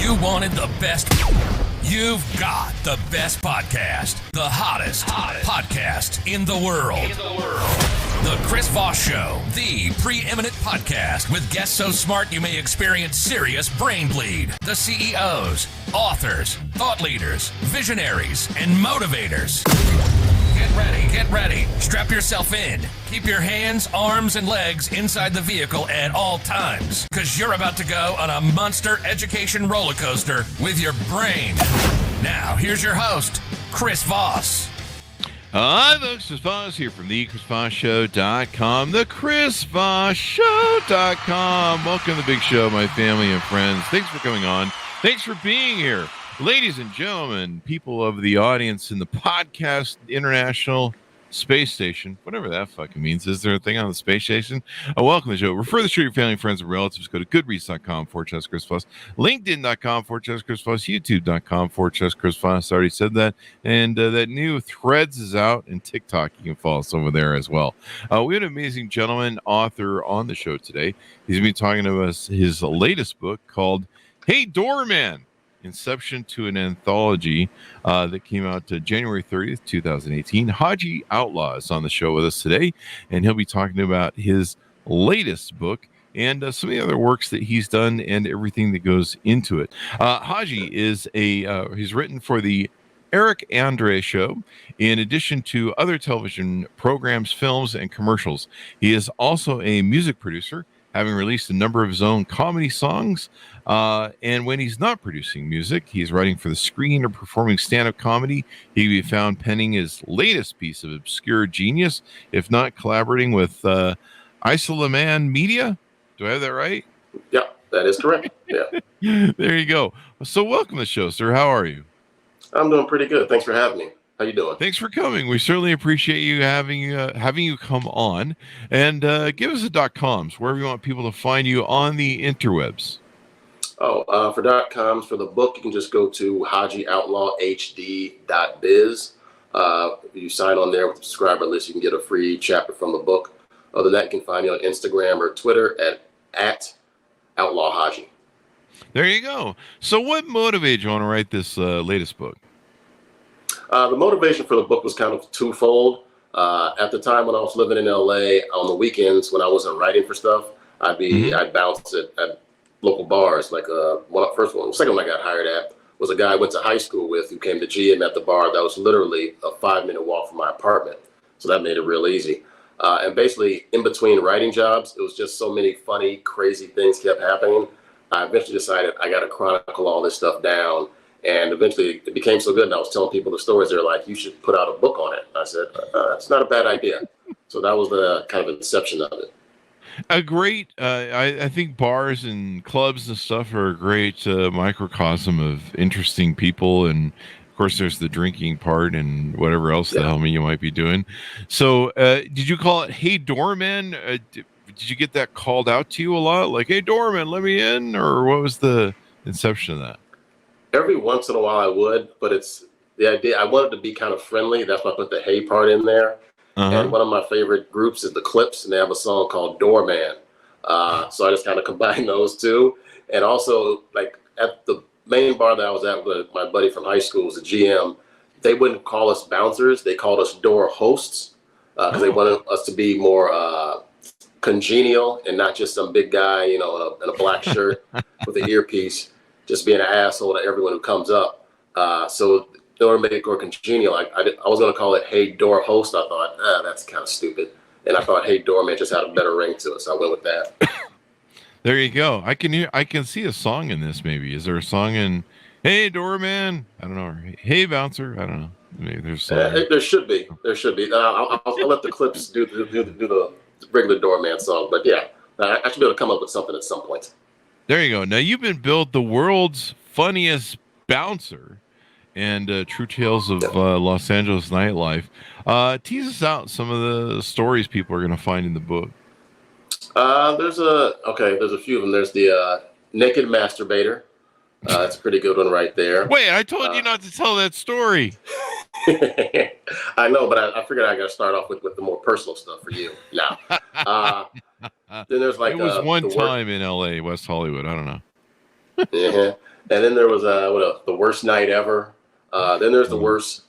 You wanted the best. You've got the best podcast. The hottest podcast in the world. The Chris Voss Show, the preeminent podcast with guests so smart you may experience serious brain bleed. The CEOs, authors, thought leaders, visionaries, and motivators. Get ready. Strap yourself in. Keep your hands, arms, and legs inside the vehicle at all times, because you're about to go on a monster education roller coaster with your brain. Now, here's your host, Chris Voss. Hi, folks. Chris Voss here from the ChrisVossShow.com, the ChrisVossShow.com. Welcome to the big show, my family and friends. Thanks for coming on. Thanks for being here. Ladies and gentlemen, people of the audience in the podcast international space station, whatever that fucking means. Is there a thing on the space station? Welcome to the show. Refer the show to your family, friends, and relatives. Go to goodreads.com/Chris Voss, LinkedIn.com/Chris Voss, YouTube.com/Chris Voss. I already said that. And that new Threads is out, and TikTok. You can follow us over there as well. We have an amazing gentleman, author on the show today. He's going to be talking to us his latest book called Hey Doorman, Inception to an Anthology, that came out January 30th, 2018. Haji Outlaw is on the show with us today, and he'll be talking about his latest book and some of the other works that he's done and everything that goes into it. Haji is he's written for the Eric Andre Show, in addition to other television programs, films, and commercials. He is also a music producer, having released a number of his own comedy songs. And when he's not producing music, he's writing for the screen or performing stand-up comedy. He can be found penning his latest piece of obscure genius, if not collaborating with Isolman Media. Do I have that right? Yeah, that is correct. Yeah. There you go. So welcome to the show, sir. How are you? I'm doing pretty good. Thanks for having me. How you doing? Thanks for coming. We certainly appreciate you having you come on. And give us the .coms, wherever you want people to find you on the interwebs. For .coms, for the book, you can just go to HajiOutlawHD.biz. If you sign on there with the subscriber list, you can get a free chapter from the book. Other than that, you can find me on Instagram or Twitter at Outlaw Haji. There you go. So what motivated you want to write this latest book? The motivation for the book was kind of twofold. At the time when I was living in LA, on the weekends when I wasn't writing for stuff, I'd bounce at local bars. Like second one I got hired at was a guy I went to high school with who came to GM at the bar that was literally a 5-minute walk from my apartment. So that made it real easy. And basically in between writing jobs, it was just so many funny, crazy things kept happening. I eventually decided I got to chronicle all this stuff down. And eventually it became so good, and I was telling people the stories. They're like, you should put out a book on it. I said, that's not a bad idea. So that was the kind of inception of it. A great, I think bars and clubs and stuff are a great microcosm of interesting people. And of course, there's the drinking part and whatever else the hell you might be doing. So did you call it Hey Doorman? Did you get that called out to you a lot? Like, hey, Doorman, let me in? Or what was the inception of that? Every once in a while I would, but it's the idea. I wanted to be kind of friendly. That's why I put the hey part in there. And one of my favorite groups is the Clips, and they have a song called Doorman. So I just kind of combined those two. And also, like at the main bar that I was at with my buddy from high school, was a GM. They wouldn't call us bouncers. They called us door hosts because they wanted us to be more congenial and not just some big guy, in a black shirt with an earpiece, just being an asshole to everyone who comes up. So in order to make it more congenial, I was going to call it Hey Door Host. I thought, that's kind of stupid. And I thought Hey Doorman just had a better ring to it, so I went with that. There you go. I can see a song in this. Maybe is there a song in Hey Doorman? I don't know. Or, hey Bouncer? I don't know. Maybe there's there should be. I'll let the Clips do the regular Doorman song. But yeah, I should be able to come up with something at some point. There you go. Now you've been billed the world's funniest bouncer and True Tales of Los Angeles nightlife. Tease us out some of the stories people are going to find in the book. There's a few of them. There's the naked masturbator. That's a pretty good one right there. Wait, I told you not to tell that story. I know, but I figured I got to start off with the more personal stuff for you now. Then there's like it was one time in L.A., West Hollywood. I don't know. And then there was the worst night ever. Then there's the worst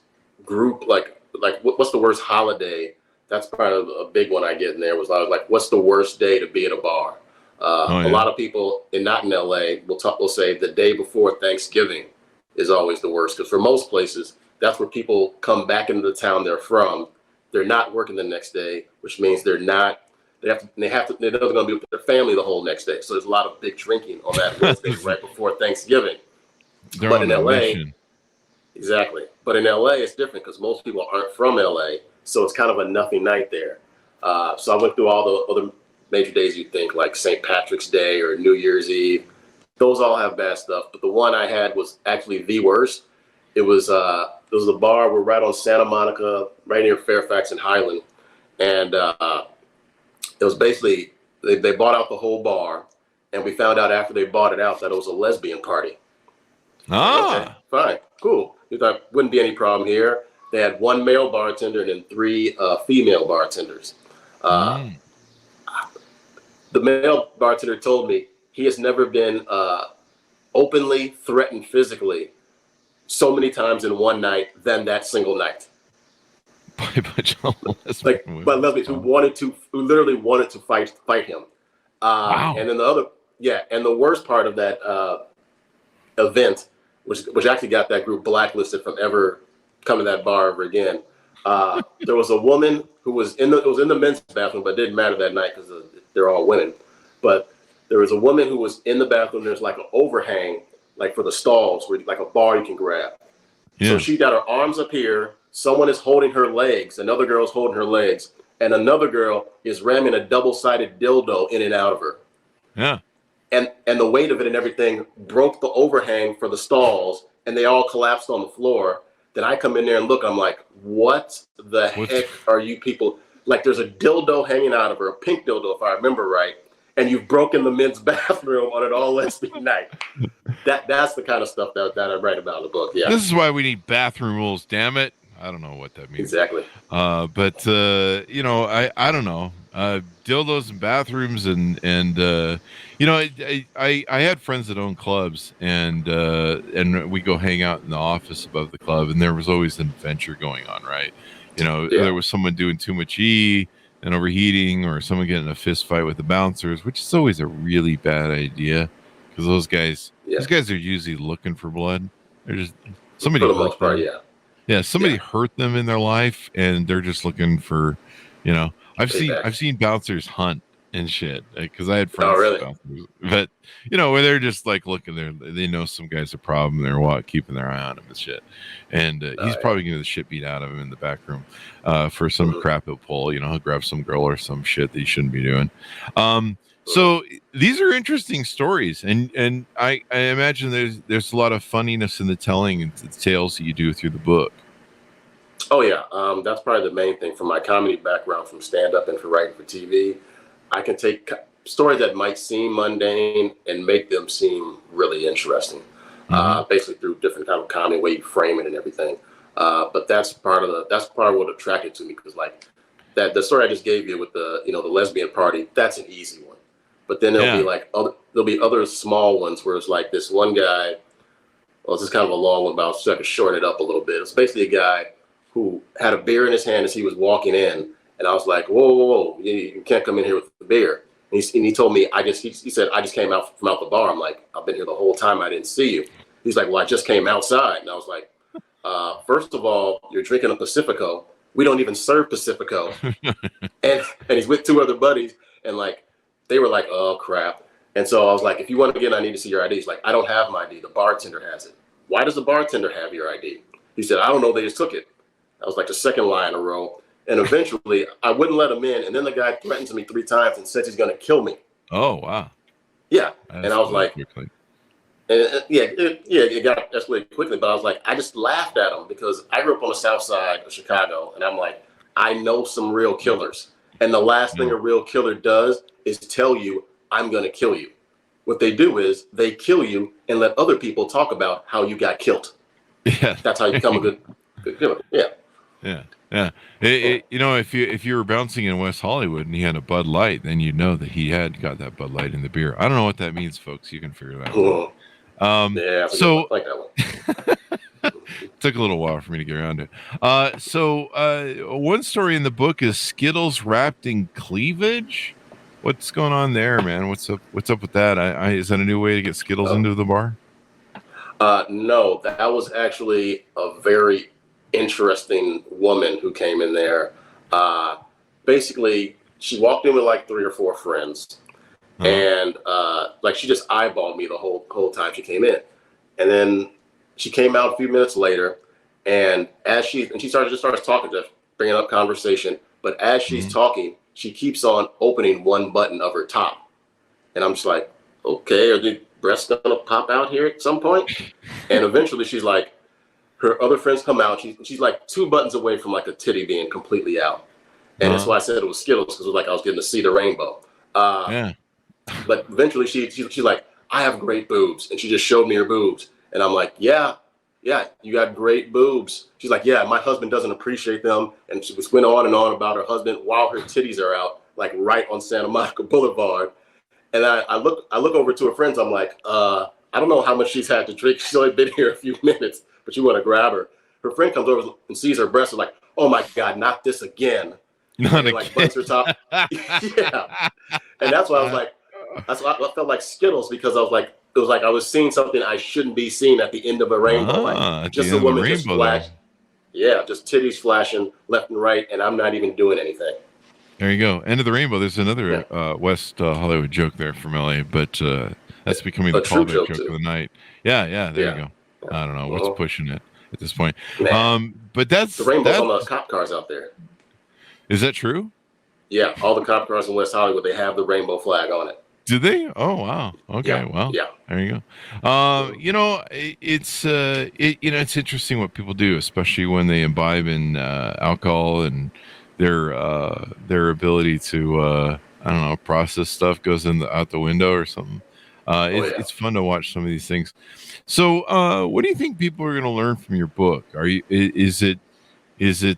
group, like what's the worst holiday? That's probably a big one I get in there. Was like, what's the worst day to be at a bar? A lot of people, and not in LA, will say the day before Thanksgiving is always the worst, because for most places, that's where people come back into the town they're from. They're not working the next day, which means they're not going to be with their family the whole next day. So there's a lot of big drinking on that Wednesday right before Thanksgiving. But in LA, exactly. But in LA, it's different because most people aren't from LA, so it's kind of a nothing night there. So I went through all the other major days you think, like St. Patrick's Day or New Year's Eve. Those all have bad stuff, but the one I had was actually the worst. It was a bar. We're right on Santa Monica, right near Fairfax and Highland, and it was basically they bought out the whole bar, and we found out after they bought it out that it was a lesbian party. Okay, fine, cool. We thought wouldn't be any problem here. They had one male bartender and then 3 female bartenders. The male bartender told me he has never been openly threatened physically so many times in one night than that single night. By lesbians who literally wanted to fight him. Wow. And then and the worst part of that event, which actually got that group blacklisted from ever coming to that bar ever again. There was a woman who was in the men's bathroom, but it didn't matter that night because they're all women. But there was a woman who was in the bathroom. There's like an overhang, like for the stalls, where like a bar you can grab. Yeah. So she got her arms up here. Someone is holding her legs. Another girl is holding her legs, and another girl is ramming a double-sided dildo in and out of her. Yeah. And the weight of it and everything broke the overhang for the stalls, and they all collapsed on the floor. Then I come in there and look. I'm like, what the heck are you people? Like, there's a dildo hanging out of her, a pink dildo, if I remember right. And you've broken the men's bathroom on an all lesbian night. That's the kind of stuff that I write about in the book. Yeah. This is why we need bathroom rules. Damn it. I don't know what that means. Exactly. But I don't know. Dildos in bathrooms and I had friends that own clubs and we go hang out in the office above the club, and there was always an adventure going on, right? There was someone doing too much and overheating, or someone getting in a fist fight with the bouncers, which is always a really bad idea because those guys are usually looking for blood. They're just somebody for the most part, somebody hurt them in their life, and they're just looking for, I've seen bouncers hunt and shit, because I had friends. Oh, really? Bouncers, but where they're just like looking there, they know some guy's a problem. They're keeping their eye on him and shit, and he's probably getting the shit beat out of him in the back room for some crap he'll pull. He'll grab some girl or some shit that he shouldn't be doing. So these are interesting stories, and I imagine there's a lot of funniness in the telling and the tales that you do through the book. Oh yeah, that's probably the main thing. From my comedy background, from stand-up and for writing for TV, I can take stories that might seem mundane and make them seem really interesting. Basically through different kind of comedy, way you frame it and everything. But that's part of what attracted to me, because like the story I just gave you with the the lesbian party, that's an easy one. But then there'll be other small ones where it's like this one guy. Well, this is kind of a long one, but I'll try to shorten it up a little bit. It's basically a guy who had a beer in his hand as he was walking in. And I was like, whoa, you can't come in here with the beer. And he told me, he said, I just came out from out the bar. I'm like, I've been here the whole time. I didn't see you. He's like, well, I just came outside. And I was like, first of all, you're drinking a Pacifico. We don't even serve Pacifico. and he's with 2 other buddies. And like, they were like, oh crap. And so I was like, if you want to get in, I need to see your ID. He's like, I don't have my ID. The bartender has it. Why does the bartender have your ID? He said, I don't know. They just took it. That was like the second lie in a row. And eventually I wouldn't let him in. And then the guy threatened me 3 times and said he's going to kill me. Oh, wow. Yeah. And I was like, it got escalated quickly. But I was like, I just laughed at him because I grew up on the south side of Chicago. And I'm like, I know some real killers. And the last thing a real killer does is tell you, I'm going to kill you. What they do is they kill you and let other people talk about how you got killed. Yeah. That's how you become a good killer. Yeah. Yeah. Yeah. If you were bouncing in West Hollywood and he had a Bud Light, then you'd know that he had got that Bud Light in the beer. I don't know what that means, folks. You can figure that out. Yeah, so I like that one. took a little while for me to get around to. One story in the book is Skittles wrapped in cleavage. What's going on there, man? What's up with that? Is that a new way to get Skittles into the bar? No, that was actually a very interesting woman who came in there. Basically, she walked in with like 3 or 4 friends, and like she just eyeballed me the whole time she came in, and then she came out a few minutes later, and she starts talking, just bringing up conversation. But as she's talking, she keeps on opening one button of her top, and I'm just like, okay, are the breasts gonna pop out here at some point? And eventually, she's like, her other friends come out. She's like 2 buttons away from like a titty being completely out, and that's why I said it was Skittles, because it was like I was getting to see the rainbow. Yeah. But eventually, she's like, I have great boobs, and she just showed me her boobs, and I'm like, yeah, you got great boobs. She's like, yeah, my husband doesn't appreciate them, and she went on and on about her husband while her titties are out, like right on Santa Monica Boulevard. And I look over to her friends. I'm like, I don't know how much she's had to drink. She's only been here a few minutes, but you want to grab her. Her friend comes over and sees her breasts, and like, oh my God, not this again. Not again. Like buns her top. Yeah. And that's why I was like, that's why I felt like Skittles, because I was like, it was like I was seeing something I shouldn't be seeing at the end of a rainbow. Like just a woman just flash. Yeah, just titties flashing left and right, and I'm not even doing anything. There you go. End of the rainbow. There's another West Hollywood joke there from LA, but that's becoming the callback joke of the night. Yeah. There you go. I don't know what's pushing it at this point. But that's the rainbows on those cop cars out there. Is that true? Yeah, all the cop cars in West Hollywood, they have the rainbow flag on it. Do they? Oh wow. Okay. Well. Yeah. There you go. It's interesting what people do, especially when they imbibe in alcohol, and their ability to I don't know, process stuff goes out the window or something. It's fun to watch some of these things. So, what do you think people are going to learn from your book? Is it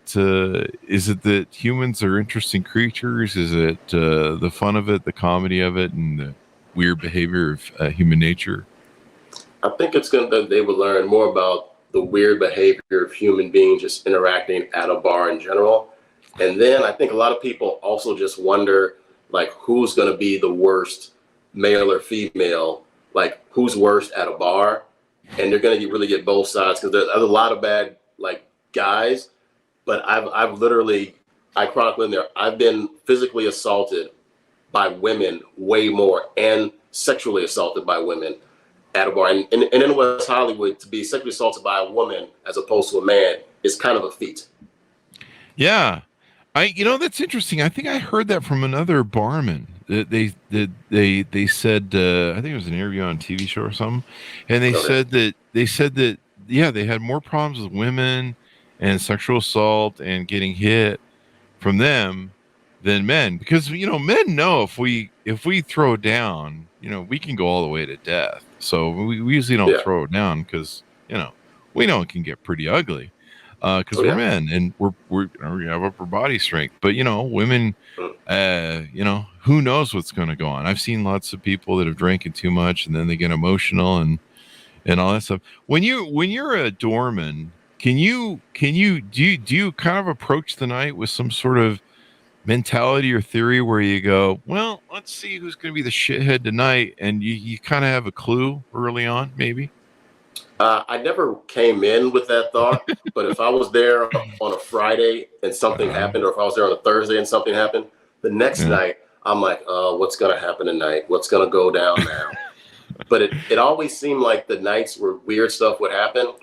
that humans are interesting creatures? Is it the fun of it, the comedy of it, and the weird behavior of human nature? I think they will learn more about the weird behavior of human beings just interacting at a bar in general. And then I think a lot of people also just wonder, like, who's going to be the worst, male or female, like who's worst at a bar. And they're going to really get both sides, because there's a lot of bad, like, guys. But I've literally, I chronicled in there, I've been physically assaulted by women way more, and sexually assaulted by women at a bar. And in West Hollywood, to be sexually assaulted by a woman as opposed to a man is kind of a feat. Yeah. That's interesting. I think I heard that from another barman. They said, I think it was an interview on a TV show or something. And they said that, yeah, they had more problems with women and sexual assault and getting hit from them than men, because men know if we throw down, we can go all the way to death. So we usually don't throw it down, because we know it can get pretty ugly, because we're men, and we have upper body strength. But women, who knows what's going to go on. I've seen lots of people that have drank too much, and then they get emotional and all that stuff. When you're a doorman, do you kind of approach the night with some sort of mentality or theory where you go, well, let's see who's going to be the shithead tonight, and you kind of have a clue early on, maybe? I never came in with that thought, but if I was there on a Friday and something happened, or if I was there on a Thursday and something happened, the next night I'm like, what's going to happen tonight? What's going to go down now? But it always seemed like the nights where weird stuff would happen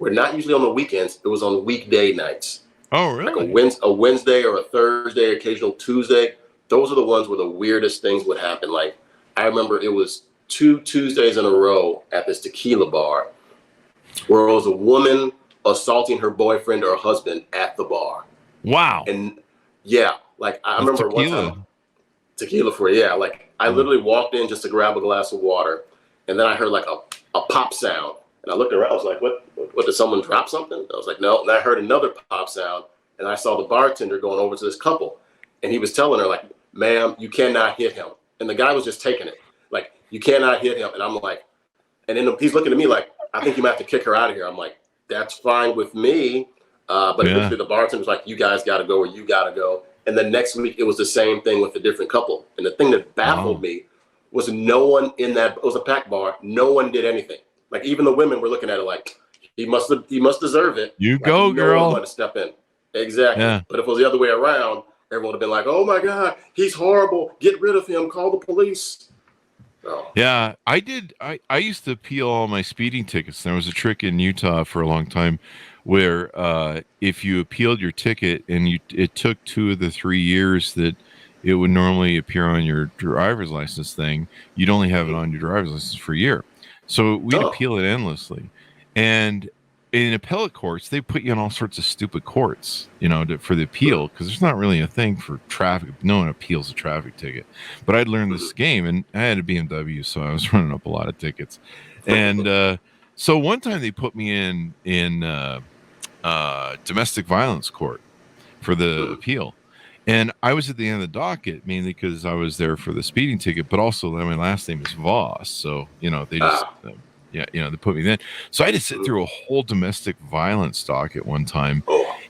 were not usually on the weekends. It was on weekday nights. Oh, really? Like a Wednesday or a Thursday, occasional Tuesday. Those are the ones where the weirdest things would happen. Like, I remember it was 2 Tuesdays in a row at this tequila bar where it was a woman assaulting her boyfriend or husband at the bar. Wow. And yeah, like I remember one time, tequila for like I literally walked in just to grab a glass of water, and then I heard like a pop sound, and I looked around. I was like, what did someone drop something? I was like, no. And I heard another pop sound, and I saw the bartender going over to this couple, and he was telling her, like, ma'am, you cannot hit him. And the guy was just taking it, like, you cannot hit him. And I'm like, And then he's looking at me like, I think you might have to kick her out of here. I'm like, that's fine with me. But eventually the bartender's like, you guys got to go, or you got to go. And the next week it was the same thing with a different couple. And the thing that baffled me was no one in that, it was a packed bar. No one did anything. Like even the women were looking at it like, he must deserve it. You like, go, girl. No one to step in. Exactly. Yeah. But if it was the other way around, everyone would have been like, oh my God, he's horrible. Get rid of him. Call the police. Oh. Yeah, I used to appeal all my speeding tickets. There was a trick in Utah for a long time where if you appealed your ticket and it took 2 of the 3 years that it would normally appear on your driver's license thing, you'd only have it on your driver's license for a year. So we'd appeal it endlessly. And in appellate courts, they put you in all sorts of stupid courts, for the appeal, because there's not really a thing for traffic. No one appeals a traffic ticket. But I'd learned this game, and I had a BMW, so I was running up a lot of tickets. And so one time they put me in domestic violence court for the appeal. And I was at the end of the docket, mainly because I was there for the speeding ticket, but also my last name is Voss. So, they just... they put me in. So I had to sit through a whole domestic violence doc at one time.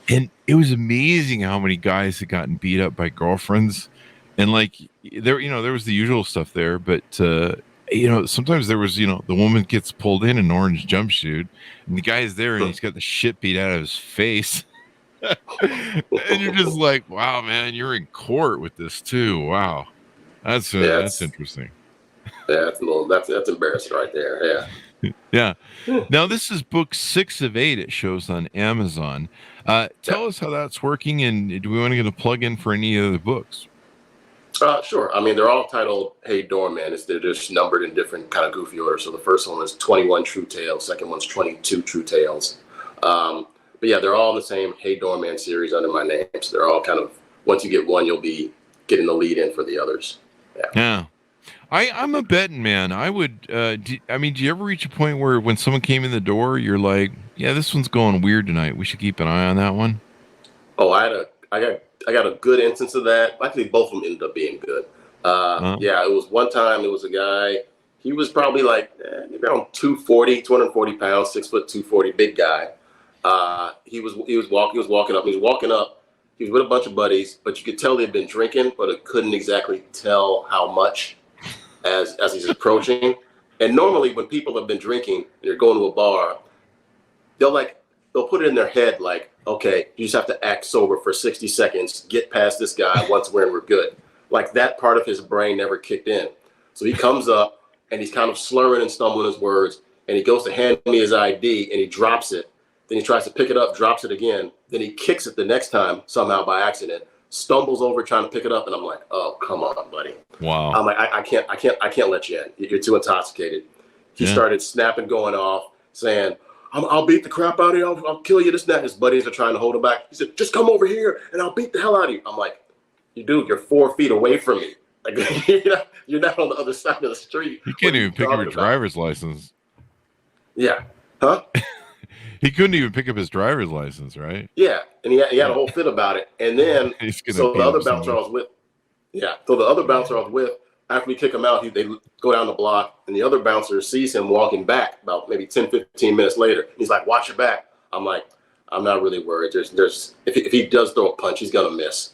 And it was amazing how many guys had gotten beat up by girlfriends. And there was the usual stuff there, but sometimes there was, the woman gets pulled in an orange jumpsuit and the guy's there and he's got the shit beat out of his face. And you're just like, wow, man, you're in court with this too. Wow. That's interesting. Yeah, that's embarrassing right there. Yeah. Yeah. Now this is book 6 of 8. It shows on Amazon. Tell us how that's working, and do we want to get a plug in for any other books? Sure. I mean, they're all titled "Hey Doorman." They're just numbered in different kind of goofy order. So the first one is 21 True Tales. Second one's 22 True Tales. But yeah, they're all in the same "Hey Doorman" series under my name. So they're all kind of, once you get one, you'll be getting the lead in for the others. Yeah. I'm a betting man. I would. Do you ever reach a point where when someone came in the door, you're like, "Yeah, this one's going weird tonight. We should keep an eye on that one." Oh, I got a good instance of that. Actually, both of them ended up being good. Yeah, it was one time. It was a guy. He was probably like maybe around 240 pounds, 6 foot 240, big guy. He was walking up. He was with a bunch of buddies, but you could tell they'd been drinking, but it couldn't exactly tell how much. As he's approaching. And normally when people have been drinking and they're going to a bar, they'll put it in their head like, okay, you just have to act sober for 60 seconds, get past this guy once we're good. Like that part of his brain never kicked in. So he comes up and he's kind of slurring and stumbling his words, and he goes to hand me his ID and he drops it. Then he tries to pick it up, drops it again. Then he kicks it the next time somehow by accident, stumbles over trying to pick it up, and I'm like, oh, come on, buddy. Wow. I'm like, I can't let you in. You're too intoxicated. He started snapping, going off, saying, I'll beat the crap out of you. I'll kill you, this and that. His buddies are trying to hold him back. He said, just come over here and I'll beat the hell out of you. I'm like, you're 4 feet away from me. Like you're not on the other side of the street. You can't even pick up your driver's license. Yeah. Huh? He couldn't even pick up his driver's license, right? Yeah, and he had a whole fit about it. And then, so the other bouncer I was with, after we kick him out, they go down the block, and the other bouncer sees him walking back about maybe 10, 15 minutes later. He's like, watch your back. I'm like, I'm not really worried. If he does throw a punch, he's going to miss.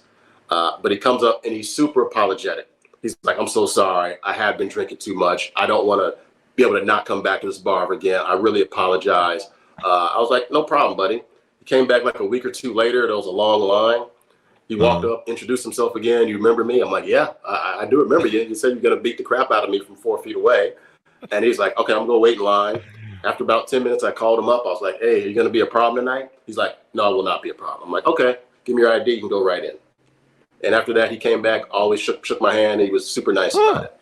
But he comes up, and he's super apologetic. He's like, I'm so sorry. I have been drinking too much. I don't want to be able to not come back to this bar ever again. I really apologize. I was like, no problem, buddy. He came back like a week or two later. There was a long line. He walked up, introduced himself again. You remember me? I'm like, yeah, I do remember you. You said you're going to beat the crap out of me from 4 feet away. And he's like, okay, I'm going to wait in line. After about 10 minutes, I called him up. I was like, hey, are you going to be a problem tonight? He's like, no, it will not be a problem. I'm like, okay, give me your ID. You can go right in. And after that, he came back, always shook my hand. And he was super nice about it.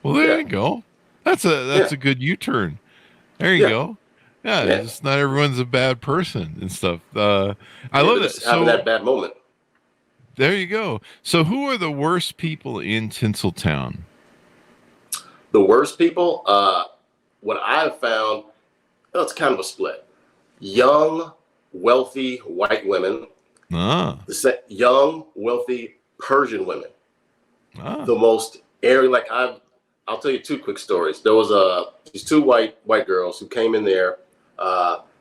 Well, there you go. That's a good U-turn. There you go. Yeah, it's not everyone's a bad person and stuff. I love that. Having that bad moment. There you go. So who are the worst people in Tinseltown? The worst people? What I've found, it's kind of a split. Young, wealthy white women. Young, wealthy Persian women. The most airy, I'll tell you two quick stories. There was these two white girls who came in there.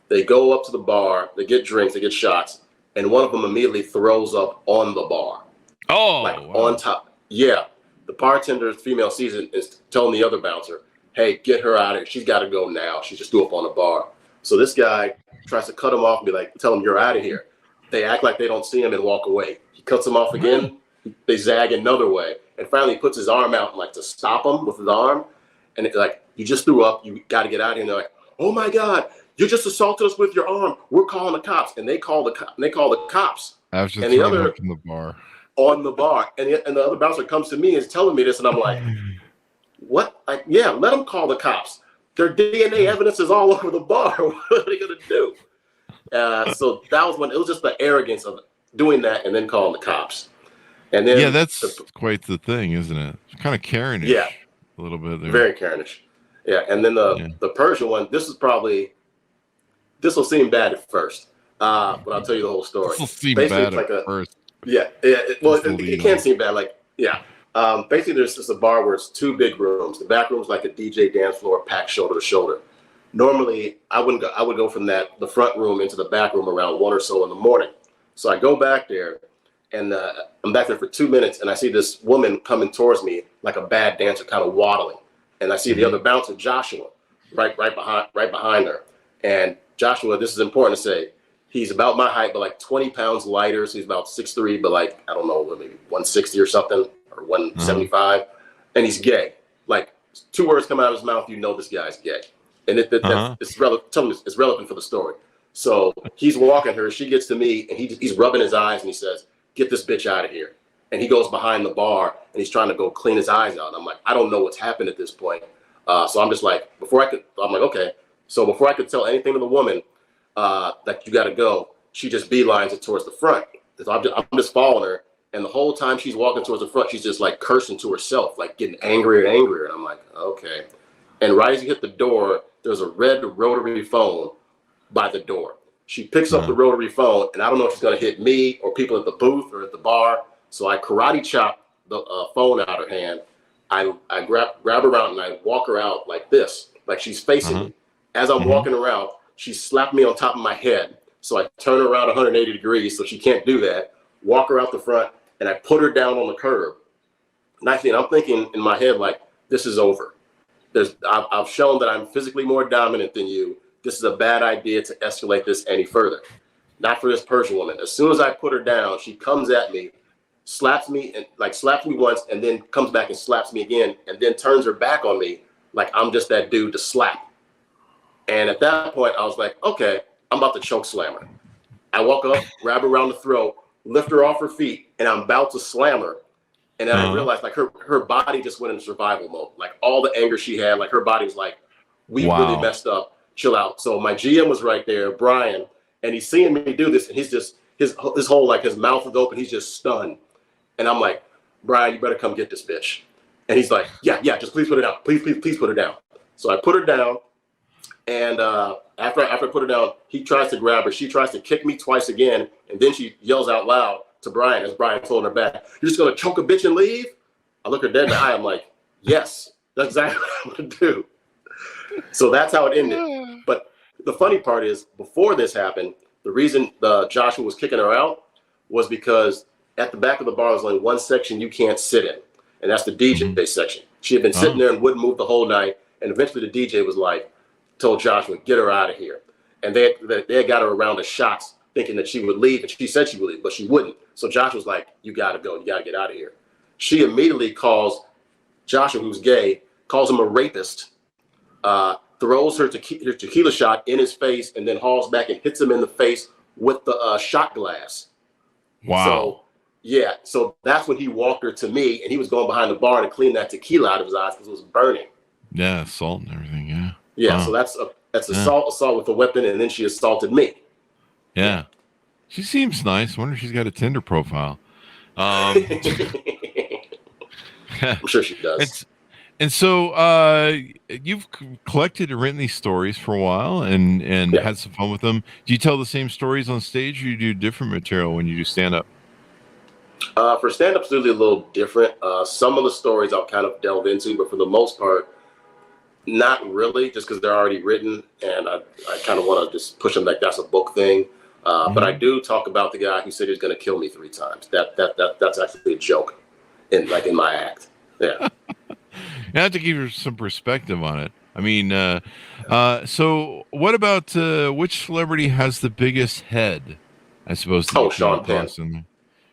They go up to the bar, they get drinks, they get shots, and one of them immediately throws up on the bar. Oh, like wow. on top. Yeah. The bartender, female season, is telling the other bouncer, hey, get her out of here. She's got to go now. She just threw up on the bar. So this guy tries to cut him off and be like, tell him you're out of here. They act like they don't see him and walk away. He cuts him off again. They zag another way. And finally he puts his arm out like to stop him with his arm. And it's like, you just threw up. You got to get out of here. And they're like, oh my God, you just assaulted us with your arm. We're calling the cops. And they call the cops. After and the other up in the bar. On the bar. And the other bouncer comes to me and is telling me this. And I'm like, what? Like, yeah, let them call the cops. Their DNA evidence is all over the bar. What are they going to do? So that was when it was just the arrogance of doing that and then calling the cops. And then that's quite the thing, isn't it? It's kind of Karenish. Yeah, a little bit there. Very Karenish. Yeah, and then the Persian one. This will seem bad at first, but I'll tell you the whole story. This will seem bad at first. Yeah. It can seem bad. Like, yeah. Basically, there's just a bar where it's two big rooms. The back room is like a DJ dance floor, packed shoulder to shoulder. Normally, I would go from the front room into the back room around 1 or so in the morning. So I go back there, and I'm back there for 2 minutes, and I see this woman coming towards me like a bad dancer, kind of waddling. And I see the other bouncer, Joshua, right behind her. And Joshua, this is important to say, he's about my height, but like 20 pounds lighter. So he's about 6'3", but like, I don't know, maybe 160 or something, or 175. And he's gay. Like, 2 words come out of his mouth, you know this guy's gay. And it's relevant for the story. So he's walking her, she gets to me, and he's rubbing his eyes, and he says, get this bitch out of here. And he goes behind the bar, and he's trying to go clean his eyes out. And I'm like, I don't know what's happened at this point. So I'm just like, I'm like, okay. So before I could tell anything to the woman that you got to go, she just beelines it towards the front. So I'm just following her. And the whole time she's walking towards the front, she's just like cursing to herself, like getting angrier and angrier. And I'm like, okay. And right as you hit the door, there's a red rotary phone by the door. She picks up the rotary phone, and I don't know if she's going to hit me or people at the booth or at the bar. So I karate chop the phone out of her hand. I grab her around and I walk her out like this, like she's facing me. As I'm walking around, she slapped me on top of my head. So I turn her around 180 degrees so she can't do that, walk her out the front, and I put her down on the curb. And I'm thinking in my head, like, this is over. I've shown that I'm physically more dominant than you. This is a bad idea to escalate this any further. Not for this Persian woman. As soon as I put her down, she comes at me, slaps me once, and then comes back and slaps me again, and then turns her back on me like I'm just that dude to slap. And at that point, I was like, okay, I'm about to choke slam her. I walk up, grab her around the throat, lift her off her feet, and I'm about to slam her. And then I realized like her body just went into survival mode. Like all the anger she had, like her body was like, we really messed up. Chill out. So my GM was right there, Brian, and he's seeing me do this, and he's just his whole like his mouth is open, he's just stunned. And I'm like, Brian, you better come get this bitch. And he's like, yeah, just please put her down. Please put her down. So I put her down, and after I put her down, he tries to grab her. She tries to kick me twice again, and then she yells out loud to Brian as Brian's holding her back, you're just gonna choke a bitch and leave? I look her dead in the eye. I'm like, yes, that's exactly what I'm gonna do. So that's how it ended. But the funny part is, before this happened, the reason Joshua was kicking her out was because at the back of the bar was only one section you can't sit in, and that's the DJ section. She had been sitting there and wouldn't move the whole night, and eventually the DJ was like, told Joshua, get her out of here. And they had got her around the shots thinking that she would leave, and she said she would leave, but she wouldn't. So Joshua was like, you gotta go, you gotta get out of here. She immediately calls Joshua, who's gay, calls him a rapist, throws her tequila shot in his face, and then hauls back and hits him in the face with the shot glass. Wow. So that's when he walked her to me, and he was going behind the bar to clean that tequila out of his eyes because it was burning. Yeah, assault and everything. Yeah. Yeah. Wow. So that's assault with a weapon, and then she assaulted me. Yeah. She seems nice. I wonder if she's got a Tinder profile. I'm sure she does. And so you've collected and written these stories for a while and had some fun with them. Do you tell the same stories on stage, or you do different material when you do stand-up? For stand-up, it's usually a little different. Some of the stories I'll kind of delve into, but for the most part, not really, just because they're already written, and I kind of want to just push them like that's a book thing. But I do talk about the guy who said he was going to kill me 3 times. That's actually a joke in my act. Yeah. You have to give you some perspective on it. I mean, so what about which celebrity has the biggest head? I suppose. Sean Penn.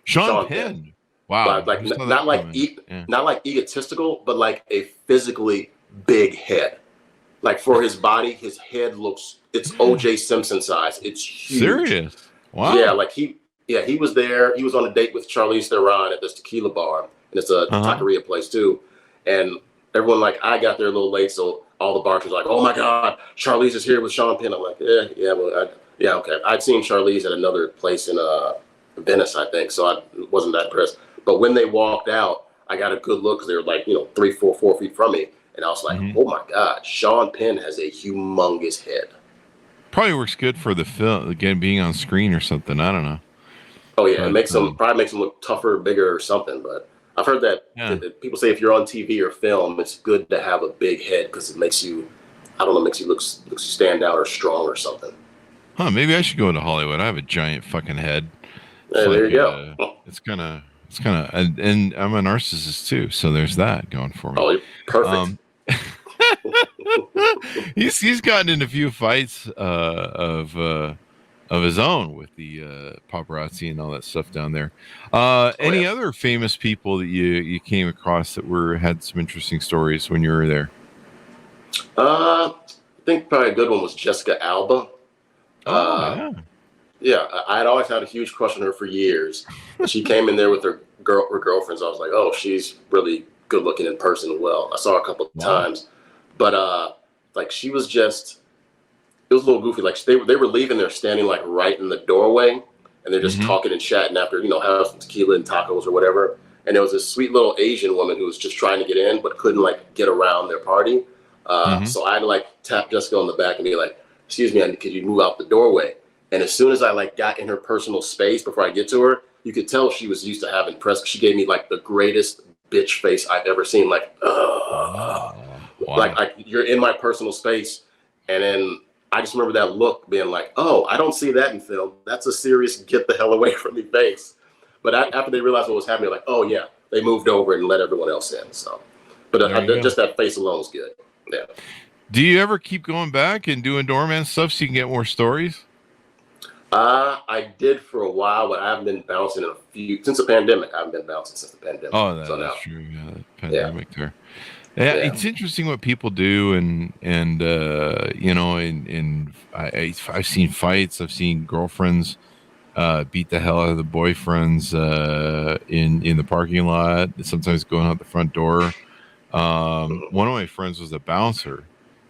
Sean Penn. Wow. Like not like egotistical, but like a physically big head. Like for his body, his head it's O.J. Simpson size. It's huge. Serious? Wow. Yeah, like he was there. He was on a date with Charlize Theron at this tequila bar, and it's a taqueria place too. And everyone, like, I got there a little late, so all the bartenders were like, "Oh my God, Charlize is here with Sean Penn." I'm like, yeah, okay. I'd seen Charlize at another place in Venice, I think, so I wasn't that impressed. But when they walked out, I got a good look because they were like, 3, 4 feet from me, and I was like, "Oh my God, Sean Penn has a humongous head." Probably works good for the film, again, being on screen or something. I don't know. Oh yeah, it probably makes him look tougher, bigger, or something. But I've heard that people say if you're on TV or film, it's good to have a big head because it makes you, look stand out or strong or something. Huh? Maybe I should go into Hollywood. I have a giant fucking head. There you go. It's kind of, and I'm a narcissist too, so there's that going for me. Oh, you're perfect. He's gotten in a few fights of his own with the paparazzi and all that stuff down there. Any other famous people that you came across that had some interesting stories when you were there? I think probably a good one was Jessica Alba. Yeah, I had always had a huge crush on her for years. She came in there with her girlfriends. I was like, oh, she's really good looking in person. Well, I saw her a couple of times, but like she was just, it was a little goofy. Like they were leaving, they're standing like right in the doorway, and they're just talking and chatting after having some tequila and tacos or whatever. And there was this sweet little Asian woman who was just trying to get in but couldn't like get around their party. So I had to like tap Jessica on the back and be like, "Excuse me, could you move out the doorway?" And as soon as I like got in her personal space before I get to her, you could tell she was used to having press. She gave me like the greatest bitch face I've ever seen. Like, wow. Like you're in my personal space. And then I just remember that look being like, oh, I don't see that in film. That's a serious get the hell away from me face. But after they realized what was happening, like, oh yeah, they moved over and let everyone else in. So, but just that face alone is good. Yeah. Do you ever keep going back and doing doorman stuff so you can get more stories? I did for a while, but I haven't been bouncing since the pandemic. I haven't been bouncing since the pandemic. Oh, that's true. Yeah, the pandemic there. Yeah, it's interesting what people do, and I've seen fights. I've seen girlfriends beat the hell out of the boyfriends in the parking lot. Sometimes going out the front door. One of my friends was a bouncer.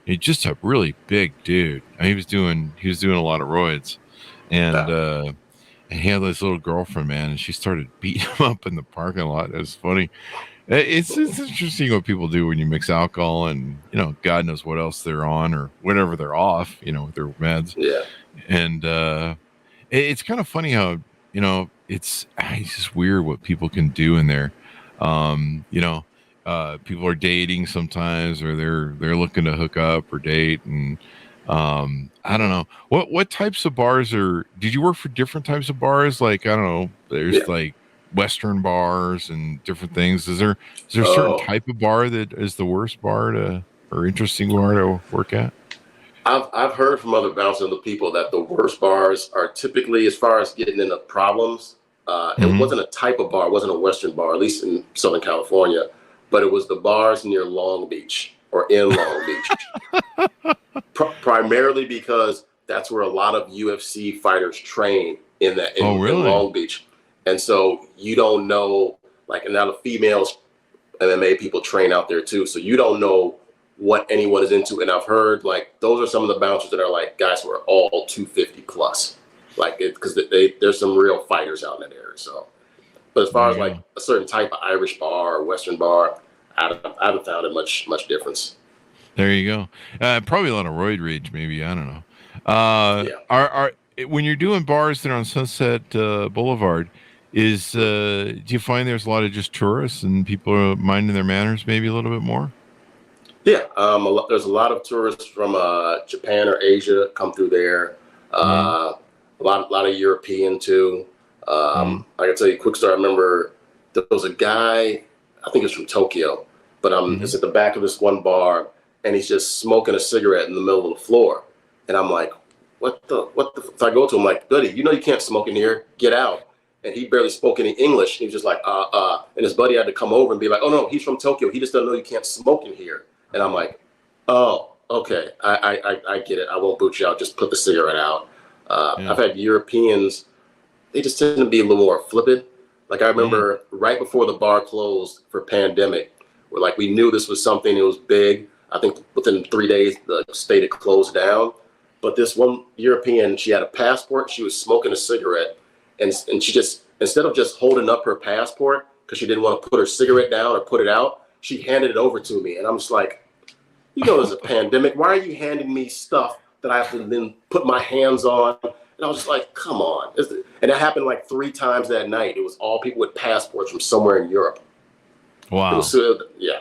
He's just a really big dude. He was doing a lot of roids. And he had this little girlfriend, man, and she started beating him up in the parking lot. It was funny. It's interesting what people do when you mix alcohol and, God knows what else they're on or whatever they're off, with their meds. Yeah. And it's kind of funny how, it's just weird what people can do in there. People are dating sometimes, or they're looking to hook up or date, and I don't know what types of bars did you work for different types of bars? Like, I don't know, there's like Western bars and different things. Is there a certain type of bar that is the worst bar or interesting bar to work at? I've heard from other bouncing people that the worst bars are typically, as far as getting into problems, it wasn't a type of bar, it wasn't a Western bar, at least in Southern California, but it was the bars near Long Beach or in Long Beach. Primarily because that's where a lot of UFC fighters train in Long Beach. And so you don't know, like, and now the females MMA people train out there too. So you don't know what anyone is into. And I've heard, like, those are some of the bouncers that are like guys who are all 250 plus, like, because there's some real fighters out in that area. So, but as far as like a certain type of Irish bar or Western bar, I haven't found it much difference. There you go. Probably a lot of roid rage, maybe. I don't know. When you're doing bars that are on Sunset Boulevard, Do you find there's a lot of just tourists and people are minding their manners maybe a little bit more? Yeah, there's a lot of tourists from Japan or Asia come through there. A lot of European too. I can tell you a quick story. I remember there was a guy, I think it's from Tokyo, but it's at the back of this one bar, and he's just smoking a cigarette in the middle of the floor. And I'm like, what the? So I go to him like, buddy, you know you can't smoke in here. Get out. And he barely spoke any English. He was just like, And his buddy had to come over and be like, oh no, he's from Tokyo. He just doesn't know you can't smoke in here. And I'm like, oh, okay, I get it. I won't boot you out. Just put the cigarette out. I've had Europeans, they just tend to be a little more flippant. Like I remember right before the bar closed for pandemic, where like we knew this was something that was big. I think within 3 days, the state had closed down. But this one European, she had a passport. She was smoking a cigarette. And she just, instead of just holding up her passport, because she didn't want to put her cigarette down or put it out, she handed it over to me. And I'm just like, you know, there's a pandemic. Why are you handing me stuff that I have to then put my hands on? And I was just like, come on. And that happened like 3 times that night. It was all people with passports from somewhere in Europe. Wow. Yeah.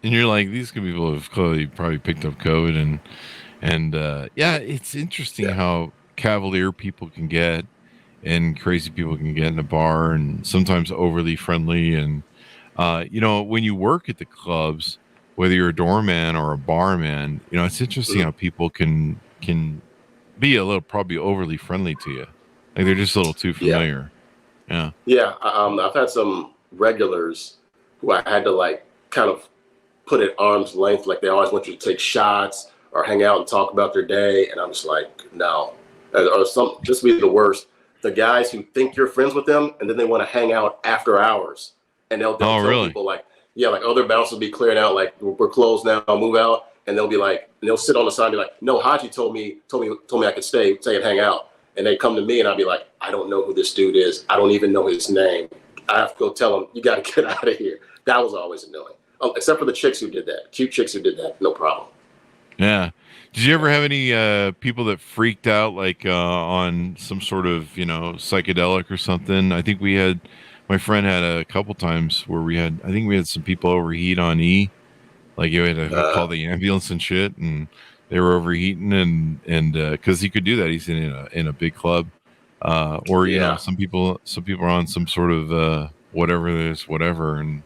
And you're like, these people have clearly probably picked up COVID. And it's interesting how cavalier people can get and crazy people can get in a bar and sometimes overly friendly. And, when you work at the clubs, whether you're a doorman or a barman, it's interesting how people can be a little probably overly friendly to you. Like they're just a little too familiar. Yeah. Yeah. I've had some regulars who I had to like kind of put at arm's length. Like they always want you to take shots or hang out and talk about their day. And I'm just like, no. This would be the worst. The guys who think you're friends with them and then they want to hang out after hours. And they'll tell people like, other bouncers will be clearing out, like we're closed now, I'll move out. And they'll be like, and they'll sit on the side and be like, no, Haji told me I could stay and hang out. And they come to me and I'll be like, I don't know who this dude is. I don't even know his name. I have to go tell him, you got to get out of here. That was always annoying. Except for the chicks who did that. Cute chicks who did that. No problem. Yeah. Did you ever have any people that freaked out like on some sort of, psychedelic or something? I think my friend had a couple times where we had some people overheat on E. Like you had to call the ambulance and shit, and they were overheating and because he could do that. He's in a big club. Some people are on some sort of whatever, and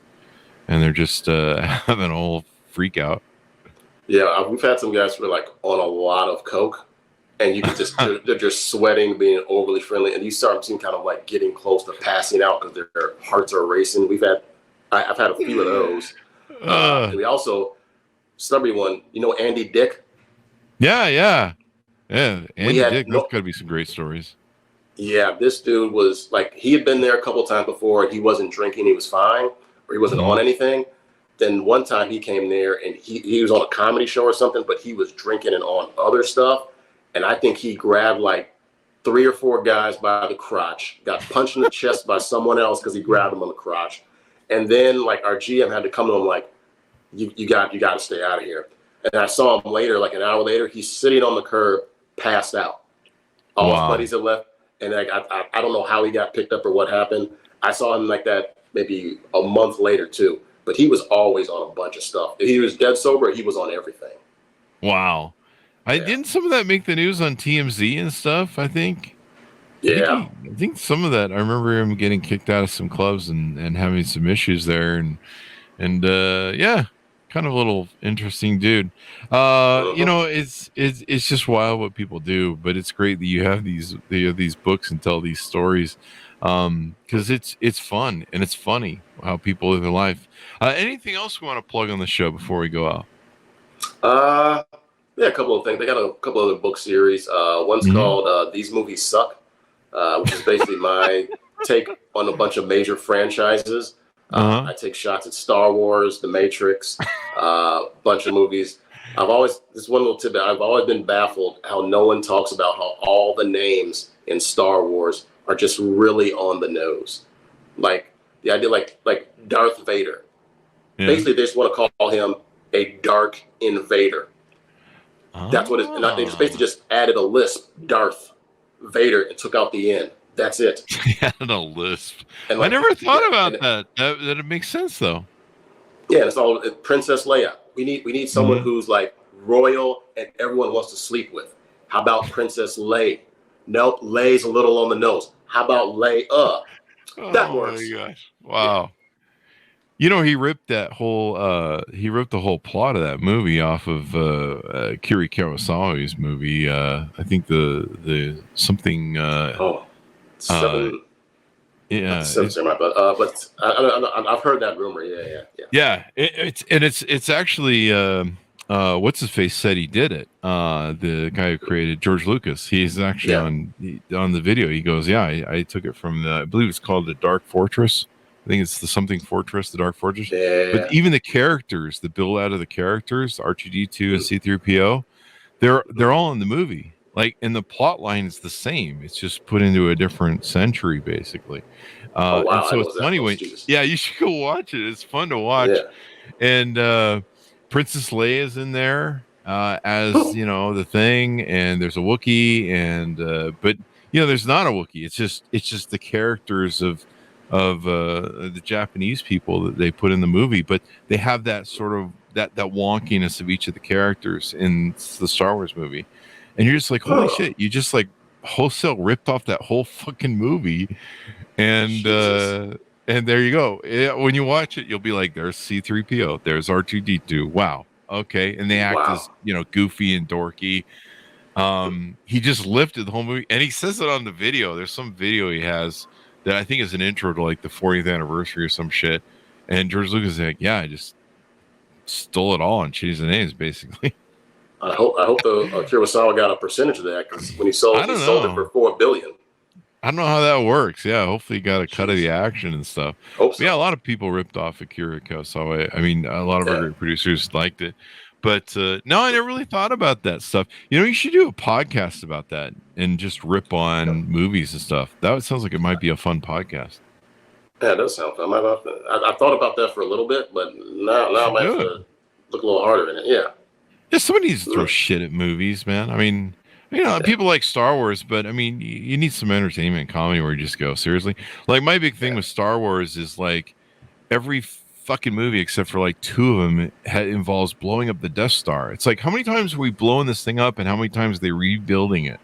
they're just having a whole freak out. Yeah, we've had some guys who are like on a lot of coke, and you can just they're just sweating, being overly friendly, and you start seeing kind of like getting close to passing out because their hearts are racing. I've had a few of those. We also, stubby one, Andy Dick. Yeah. Andy Dick. That's got to be some great stories. Yeah, this dude was like, he had been there a couple of times before, and he wasn't drinking, he was fine, or he wasn't on anything. Then one time he came there and he was on a comedy show or something, but he was drinking and on other stuff. And I think he grabbed like 3 or 4 guys by the crotch, got punched in the chest by someone else because he grabbed him on the crotch. And then like our GM had to come to him like, you got to stay out of here. And I saw him later, like an hour later, he's sitting on the curb, passed out. All his buddies had left. And like, I don't know how he got picked up or what happened. I saw him like that maybe a month later too. But he was always on a bunch of stuff. If he was dead sober, he was on everything. Wow. Didn't some of that make the news on TMZ and stuff, I think? Yeah. I think some of that, I remember him getting kicked out of some clubs and having some issues there. And kind of a little interesting dude. It's just wild what people do, but it's great that you have these books and tell these stories. Because it's fun and it's funny how people live their life. Anything else we want to plug on the show before we go out? A couple of things. They got a couple other book series. One's called These Movies Suck, which is basically my take on a bunch of major franchises. I take shots at Star Wars, The Matrix, bunch of movies. This is one little tidbit. I've always been baffled how no one talks about how all the names in Star Wars are just really on the nose. Like the idea, like Darth Vader. Yeah. Basically, they just want to call him a dark invader. That's what it is. And they just basically just added a lisp, Darth Vader, and took out the N. That's it. He had a lisp. And I like, never thought about and that. That it makes sense though. Yeah, it's all Princess Leia. We need someone who's like royal and everyone wants to sleep with. How about Princess Leia? Nope, Leia's a little on the nose. How about Leia? That works. Oh my gosh! Wow. You know, he ripped the whole plot of that movie off of Kiri Kurosawa's movie. I think the something. Seven. Yeah, but I've heard that rumor. Yeah. It's actually what's his face said he did it. The guy who created George Lucas. He's actually on the video. He goes, I took it from I believe it's called the Dark Fortress. I think it's the something fortress, the Dark Fortress. Yeah. But even the characters, the build out of the characters, R2D2 and C3PO, they're all in the movie. Like, and the plot line is the same. It's just put into a different century, basically. Wow. And so it's funny when, you should go watch it. It's fun to watch. Yeah. And Princess Leia is in there as the thing, and there's a Wookiee, and but there's not a Wookiee. It's just the characters of the Japanese people that they put in the movie, but they have that sort of that wonkiness of each of the characters in the Star Wars movie. And you're just like, holy shit, you just like wholesale ripped off that whole fucking movie. And there you go. When you watch it, you'll be like, there's C3PO, there's R2D2. Wow. Okay. And they act as, goofy and dorky. He just lifted the whole movie, and he says it on the video. There's some video he has that I think is an intro to like the 40th anniversary or some shit. And George Lucas is like, I just stole it all and changed the names, basically. I hope the Kurosawa got a percentage of that, because when he sold it for $4 billion. I don't know how that works. Yeah, hopefully he got a cut of the action and stuff. Hope so. Yeah, a lot of people ripped off Akira Kurosawa. I mean, a lot of our great producers liked it. But no, I never really thought about that stuff. You should do a podcast about that and just rip on movies and stuff. That sounds like it might be a fun podcast. Yeah, it does sound fun. I thought about that for a little bit, but now I might have to look a little harder in it. Yeah. Yeah, somebody needs to throw shit at movies, man. I mean, people like Star Wars, but I mean, you need some entertainment and comedy where you just go, seriously. Like, my big thing with Star Wars is like every fucking movie except for like 2 of them involves blowing up the Death Star. It's like, how many times are we blowing this thing up and how many times are they rebuilding it?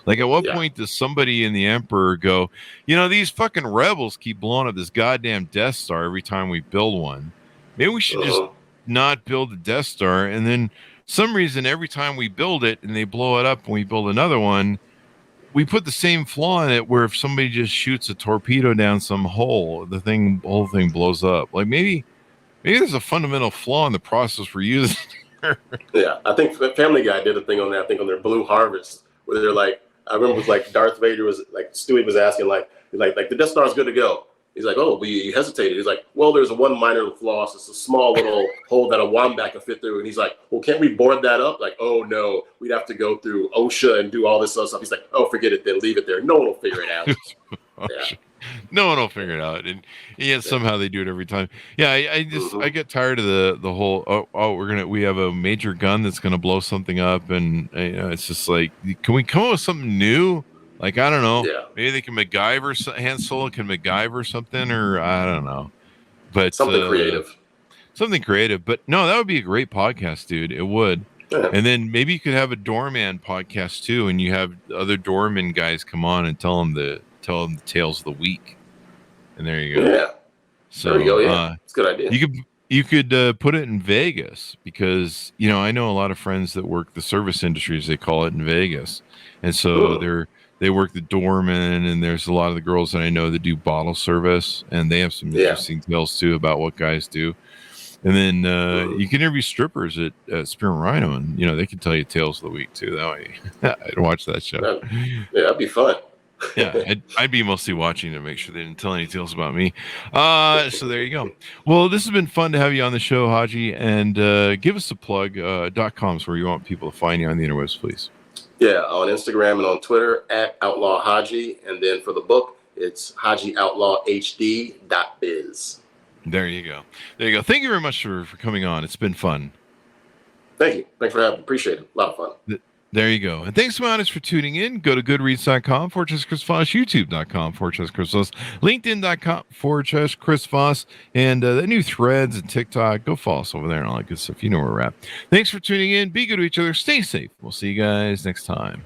Like, at what point does somebody in the Emperor go, these fucking rebels keep blowing up this goddamn Death Star every time we build one. Maybe we should just not build the Death Star, and then some reason every time we build it and they blow it up and we build another one, we put the same flaw in it where if somebody just shoots a torpedo down some hole, the whole thing blows up. Like, maybe there's a fundamental flaw in the process we're using. Yeah, I think Family Guy did a thing on that. I think on their Blue Harvest, where they're like, I remember it was like Darth Vader was like, Stewie was asking like the Death Star is good to go. He's like, oh, but you hesitated. He's like, well, there's one minor flaw. It's a small little hole that a wombat can fit through. And he's like, well, can't we board that up? Like, oh, no, we'd have to go through OSHA and do all this other stuff. He's like, oh, forget it then. Leave it there. No one will figure it out. No one will figure it out. And somehow they do it every time. Yeah, I get tired of the whole, we have a major gun that's going to blow something up. And it's just like, can we come up with something new? Like, I don't know. Yeah. Maybe they can MacGyver, Han Solo can MacGyver something, or I don't know. But something creative. Something creative. But no, that would be a great podcast, dude. It would. Yeah. And then maybe you could have a Doorman podcast too, and you have other Doorman guys come on and tell them the tales of the week. And there you go. Yeah. So there you go. Yeah, it's a good idea. You could put it in Vegas, because I know a lot of friends that work the service industry, as they call it, in Vegas, and so they work the doorman, and there's a lot of the girls that I know that do bottle service, and they have some interesting tales too about what guys do. And then you can interview strippers at Spear and Rhino, and they can tell you tales of the week too. That way, I'd watch that show. That'd be fun. Yeah, I'd be mostly watching to make sure they didn't tell any tales about me. So there you go. Well, this has been fun to have you on the show, Haji, and give us a plug. .coms where you want people to find you on the interwebs, please. Yeah, on Instagram and on Twitter at Outlaw Haji, and then for the book, it's Haji Outlaw HD.biz. There you go. Thank you very much for coming on. It's been fun. Thank you. Thanks for having me. Appreciate it. A lot of fun. There you go. And thanks, Mountis, for tuning in. Go to goodreads.com, Chris Voss, youtube.com, Chris Voss, linkedin.com, Chris Voss, and the new threads and TikTok. Go follow us over there and all that good stuff. You know where we're at. Thanks for tuning in. Be good to each other. Stay safe. We'll see you guys next time.